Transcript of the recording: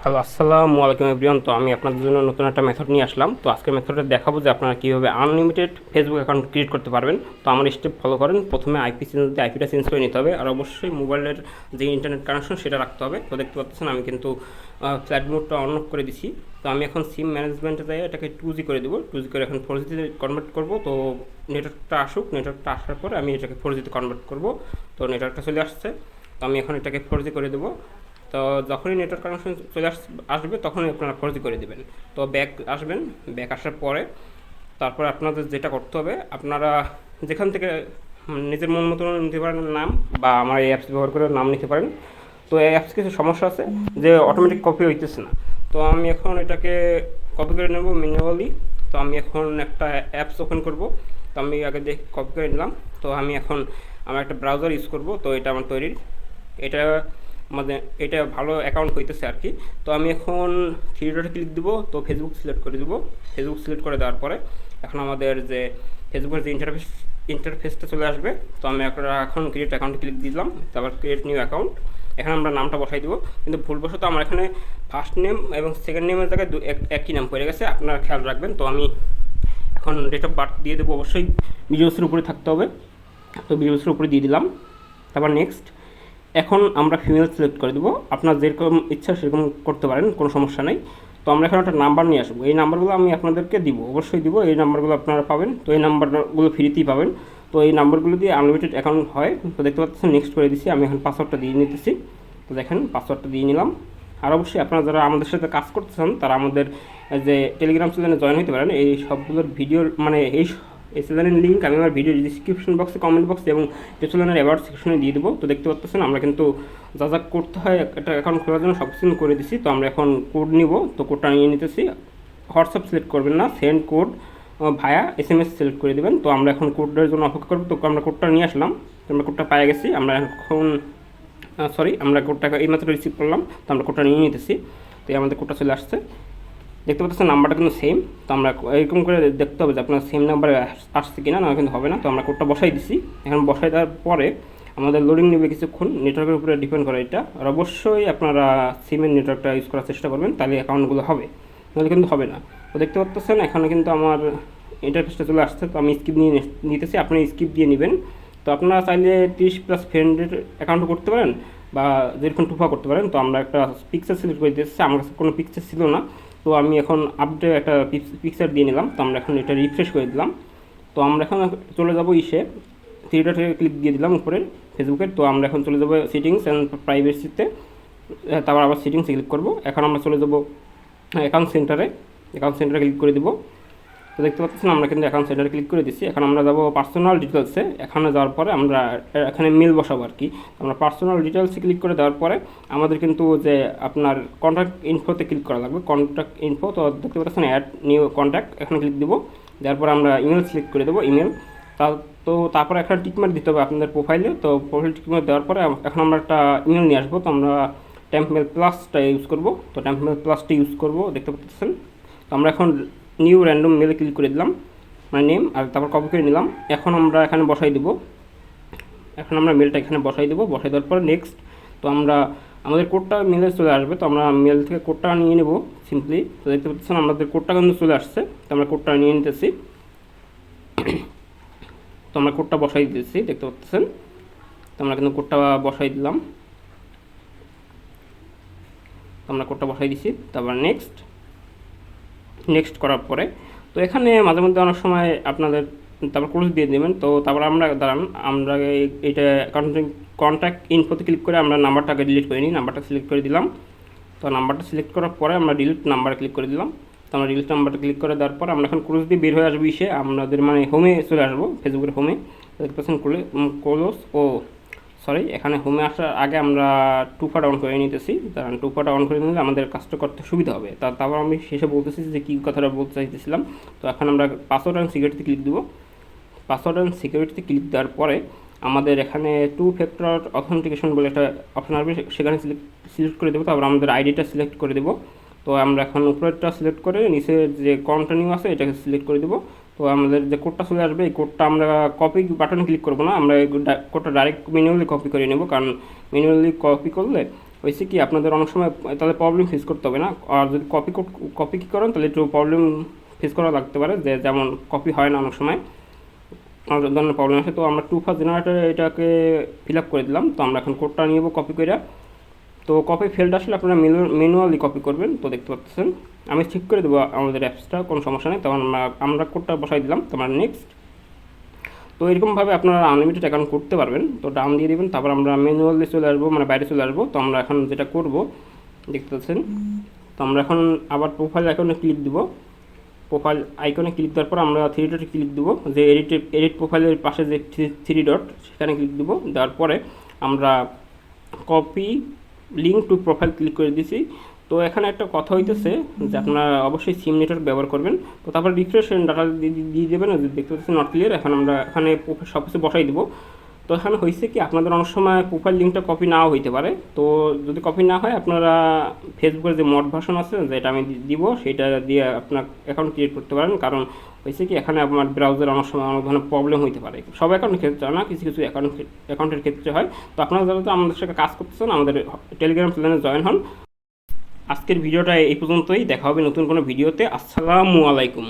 Hello, আসসালামু আলাইকুম everyone. তো আমি আপনাদের জন্য নতুন একটা মেথড নিয়ে আসলাম। তো আজকের মেথডটা দেখাবো যে আপনারা কীভাবে আনলিমিটেড ফেসবুক অ্যাকাউন্ট ক্রিয়েট করতে পারবেন। তো আমার স্টেপ ফলো করেন। প্রথমে আইপিটা চেঞ্জ করে নিতে হবে, আর অবশ্যই মোবাইলের যে ইন্টারনেট কানেকশন সেটা রাখতে হবে। তো দেখতে পাচ্ছেন আমি কিন্তু ফ্লাইট মোডটা অন অফ করে দিছি। তো আমি এখন সিম ম্যানেজমেন্টে যাই এটাকে 2G করে দেবো। 2G করে এখন 4G কনভার্ট করবো। তো নেটওয়ার্কটা আসুক, নেটওয়ার্কটা আসার পরে আমি এটাকে 4G কনভার্ট করবো। তো নেটওয়ার্কটা চলে আসছে, তো আমি এখন এটাকে 4G করে দেবো। তো যখনই নেটওয়ার্ক কানেকশন চলে আসবে তখনই আপনারা 4G করে দেবেন। তো ব্যাক আসবেন, ব্যাক আসার পরে তারপরে আপনাদের যেটা করতে হবে, আপনারা যেখান থেকে নিজের মন মতো নিতে পারেন নাম, বা আমার এই অ্যাপস ব্যবহার করে নাম নিতে পারেন। তো এই অ্যাপস কিছু সমস্যা আছে যে অটোমেটিক কপি হইতেছে না। তো আমি এখন এটাকে কপি করে নেব ম্যানুয়ালি। তো আমি এখন একটা অ্যাপস ওপেন করব। তো আমি আগে কপি করে নিলাম। তো আমি এখন আমার একটা ব্রাউজার ইউজ করব। তো এটা আমার তৈরির, এটা মানে এটা ভালো অ্যাকাউন্ট হইতেছে আর কি। তো আমি এখন থ্রি ডটে ক্লিক দিব। তো ফেসবুক সিলেক্ট করে দিব। ফেসবুক সিলেক্ট করে দেওয়ার পরে এখন আমাদের যে ফেসবুকের যে ইন্টারফেসটা চলে আসবে। তো আমি এখন ক্রিয়েট অ্যাকাউন্টে ক্লিক দিলাম, তারপর ক্রিয়েট নিউ অ্যাকাউন্ট। এখানে আমরা নামটা বসাই দিব, কিন্তু ভুলবশত আমার এখানে ফার্স্ট নেম এবং সেকেন্ড নেমের জায়গায় একই নাম পড়ে গেছে, আপনারা খেয়াল রাখবেন। তো আমি এখন ডেট অফ বার্থ দিয়ে দেবো, অবশ্যই বিজনেসের উপরে থাকতে হবে। তো বিজনেসের উপরে দিয়ে দিলাম। তারপর নেক্সট, এখন আমরা ফিমেল সিলেক্ট করে দেবো। আপনার যেরকম ইচ্ছা সেরকম করতে পারেন, কোনো সমস্যা নেই। তো আমরা এখন একটা নাম্বার নিয়ে আসবো, এই নাম্বারগুলো আমি আপনাদেরকে দিব, অবশ্যই দিব। এই নাম্বারগুলো আপনারা পাবেন, তো এই নাম্বারগুলো ফ্রিতেই পাবেন। তো এই নাম্বারগুলো দিয়ে আনলিমিটেড অ্যাকাউন্ট হয়। তো দেখতে পাচ্ছেন নেক্সট করে দিচ্ছি। আমি এখন পাসওয়ার্ডটা দিয়ে নিতেছি। তো দেখেন পাসওয়ার্ডটা দিয়ে নিলাম। আর অবশ্যই আপনারা যারা আমাদের সাথে কাজ করতে চান তারা আমাদের যে টেলিগ্রাম চ্যানেলে জয়েন হতে পারেন। এই সবগুলোর ভিডিওর মানে এই চ্যানেলের লিঙ্ক আমি আমার ভিডিও ডিসক্রিপশন বক্সে, কমেন্ট বক্সে এবং চ্যানেলের অ্যাবাউট সেকশনে দিয়ে দেবো। তো দেখতে পাচ্ছেন আমরা কিন্তু যা যা করতে হয় একটা অ্যাকাউন্ট খোলার জন্য সব কিছু করে দিছি। তো আমরা এখন কোড নিব। তো কোডটা নিয়ে নিতেছি। হোয়াটসঅ্যাপ সিলেক্ট করবেন না, সেন্ড কোড ভায়া SMS সিলেক্ট করে দেবেন। তো আমরা এখন কোডের জন্য অপেক্ষা করবো। তো আমরা কোডটা নিয়ে আসলাম। তো আমরা কোডটা পেয়ে গেছি। আমরা এখন আমরা কোডটাকে এইমাত্র রিসিভ করলাম। তো আমরা কোডটা নিয়ে নিতেছি। তো আমাদের কোডটা চলে আসছে। দেখতে পাচ্ছেন নাম্বারটা কিন্তু সেম। তো আমরা এরকম করে দেখতে হবে যে আপনার সেম নাম্বারে আসছে কিনা, না কিন্তু হবে না। তো আমরা কোডটা বসাই দিছি। এখন বসাই দেওয়ার পরে আমাদের লোডিং নেবে কিছুক্ষণ, নেটওয়ার্কের উপরে ডিপেন্ড করে এটা। আর অবশ্যই আপনারা সিমের নেটওয়ার্কটা ইউজ করার চেষ্টা করবেন, তাহলে অ্যাকাউন্টগুলো হবে, নাহলে কিন্তু হবে না। তো দেখতে পাচ্ছেন এখানে কিন্তু আমার ইন্টারফেসটা চলে আসছে। তো আমি স্কিপ নিয়ে নিতেছি, আপনি স্কিপ দিয়ে নেবেন। তো আপনারা চাইলে 30+ ফ্রেন্ডের অ্যাকাউন্টও করতে পারেন, বা যেরকম টুফা করতে পারেন। তো আমরা একটা পিকচার সিলেক্ট করে দিতেছি, আমার কাছে কোনো পিকচার ছিল না। তো আমি এখন আপডেট একটা পিকচার দিয়ে নিলাম। তো আমরা এখন এটা রিফ্রেশ করে দিলাম। তো আমরা এখন চলে যাব থ্রি ডটে ক্লিক দিয়ে দিলাম উপরে ফেসবুকের। তো আমরা এখন চলে যাবো সেটিংস অ্যান্ড প্রাইভেসিতে। তারপর আবার সেটিংসে ক্লিক করব। এখন আমরা চলে যাব অ্যাকাউন্ট সেন্টারে ক্লিক করে দেবো। তো দেখতে পাচ্ছেন আমরা কিন্তু অ্যাকাউন্ট সেন্টারে ক্লিক করে দিচ্ছি। এখন আমরা যাব পার্সোনাল ডিটেলসে। এখানে যাওয়ার পরে আমরা এখানে মেল বসাবো আর কি। আমরা পার্সোনাল ডিটেলসে ক্লিক করে দেওয়ার পরে আমাদের কিন্তু যে আপনার কন্ট্যাক্ট ইনফোতে ক্লিক করা লাগবে, কন্ট্যাক্ট ইনফো। তো দেখতে পাচ্ছেন অ্যাড নিউ কন্ট্যাক্ট, এখানে ক্লিক দেবো। দেওয়ার পরে আমরা ইমেল সিলেক্ট করে দেবো, ইমেল। তো তারপরে একটা টিকমার্ক দিতে হবে আপনাদের প্রোফাইলে। তো প্রোফাইল টিকমার্ক দেওয়ার পরে এখন আমরা একটা ইমেল নিয়ে আসবো। তো আমরা টেম্পমেল প্লাসটা ইউজ করবো। তো টেম্পমেল প্লাসটা ইউজ করবো, দেখতে পাচ্ছেন। তো আমরা এখন নিউ র্যান্ডম মেলে ক্লিক করে দিলাম, মানে নেম, আর তারপর কপি করে নিলাম। এখন আমরা এখানে বসাই দেবো। এখন আমরা মেলটা এখানে বসাই দেবো। বসাই দেওয়ার পর নেক্সট। তো আমরা আমাদের কোডটা মেলে চলে আসবে। তো আমরা মেল থেকে কোডটা নিয়ে নেব সিম্পলি। তো দেখতে পাচ্ছেন আমাদের কোডটা কিন্তু চলে আসছে। তো আমরা কোডটা নিয়ে নিতেছি। তো আমরা কোডটা বসাই দিতেছি, দেখতে পাচ্ছেন। তো আমরা কিন্তু কোডটা বসাই দিলাম। তো আমরা কোডটা বসাই দিছি। তারপর নেক্সট করার পরে তো এখানে মাঝে মধ্যে অনেক সময় আপনাদের তারপর ক্লোজ দিয়ে দেবেন। তো তারপর আমরা আমরা এইটা কন্ট্যাক্ট ইনফোতে ক্লিক করে আমরা নাম্বারটাকে ডিলিট করে নিই। নাম্বারটা সিলেক্ট করে দিলাম। তো নাম্বারটা সিলেক্ট করার পরে আমরা ডিলিট নাম্বারে ক্লিক করে দিলাম। তো আমরা ডিলিট নাম্বারটা ক্লিক করে দেওয়ার পর আমরা এখন ক্লোজ দিয়ে বের হয়ে আসবো, আমাদের মানে হোমে চলে আসবো, ফেসবুকের হোমে। দেখতে পাচ্ছেন ক্লোজ এখানে হোমে আসার আগে আমরা টুফা ডাউন করে নিতেছি। কারণ টুফা ডাউন করে নিলে আমাদের কাজটা করতে সুবিধা হবে। তারপর আমি শেষে বলতেছি যে কী কথাটা বলতে চাইতেছিলাম। তো এখন আমরা পাসওয়ার্ড অ্যান্ড সিকিউরিটিতে ক্লিক দেবো। পাসওয়ার্ড অ্যান্ড সিকিউরিটিতে ক্লিক দেওয়ার পরে আমাদের এখানে 2 ফ্যাক্টর অথেন্টিকেশন বলে একটা অপশন আসবে, সেখানে সিলেক্ট করে দেবো। তারপর আমাদের আইডিটা সিলেক্ট করে দেবো। তো আমরা এখন উপরেরটা সিলেক্ট করে নিচে যে কন্টিনিউ আছে এটাকে সিলেক্ট করে দেবো। তো আমাদের যে কোডটা চলে আসবে, এই কোডটা আমরা কপি বাটনে ক্লিক করবো না, আমরা কোডটা ডাইরেক্ট ম্যানুয়ালি কপি করে নেব। কারণ ম্যানুয়ালি কপি করলে হয়েছে কি আপনাদের অনেক সময় তাহলে প্রবলেম ফেস করতে হবে না। আর যদি কপি কি করেন তাহলে একটু প্রবলেম ফেস করা লাগতে পারে, যে যেমন কপি হয় না অনেক সময়, অনেক ধরনের প্রবলেম আসে। তো আমরা টু ফার্স্ট জেনারেটরে এটাকে ফিল আপ করে দিলাম। তো আমরা এখন কোডটা নিয়ে যাবো কপি করে। তো কপি ফেলড আসলে আপনারা ম্যানুয়ালি কপি করবেন। তো দেখতে পাচ্ছেন আমি ঠিক করে দেবো আমাদের অ্যাপসটা, কোনো সমস্যা নেই। তখন আমরা কোডটা বসাই দিলাম। তোমার নেক্সট। তো এরকমভাবে আপনারা আনলিমিটেড অ্যাকাউন্ট করতে পারবেন। তো ডাউন দিয়ে দেবেন, তারপর আমরা ম্যানুয়ালি চলে আসবো, মানে বাইরে চলে আসবো। তো আমরা এখন যেটা করব দেখতে পাচ্ছেন, তো আমরা এখন আবার প্রোফাইল আইকনে ক্লিক দিব। প্রোফাইল আইকনে ক্লিক দেওয়ার পর আমরা থ্রি ডটে ক্লিক দেবো, যে এডিট প্রোফাইলের পাশে যে থ্রি ডট সেখানে ক্লিক দেবো। দেওয়ার পরে আমরা copy link to profile click করে দিছি। তো এখানে একটা কথা হইতেছে যে আপনারা অবশ্যই সিম নেটওয়ার্ক ব্যবহার করবেন। তো তারপর রিফ্রেশ ডাটা দিয়ে দেবেন, দেখতে পাচ্ছেন নট ক্লিয়ার। এখন আমরা এখানে সব কিছু বসাই দেবো। তো এখানে হয়েছে কি আপনাদের অনেক সময় প্রোফাইল লিঙ্কটা কপি নাও হইতে পারে। তো যদি কপি না হয় আপনারা ফেসবুকের যে মড ভার্সন আছে যেটা আমি দিব সেটা দিয়ে আপনার অ্যাকাউন্ট ক্রিয়েট করতে পারেন। কারণ হয়েছে কি এখানে আমার ব্রাউজার অনেক সময় অনেক ধরনের প্রবলেম হইতে পারে, সব অ্যাকাউন্টের ক্ষেত্রে না, কিছু কিছু অ্যাকাউন্টের ক্ষেত্রে হয়। তো আপনারা যারা আমাদের সাথে কাজ করতেছেন আমাদের টেলিগ্রাম চ্যানেলে জয়েন হন। আজকের ভিডিওটা এই পর্যন্তই, দেখা হবে নতুন কোনো ভিডিওতে। আসসালামু আলাইকুম।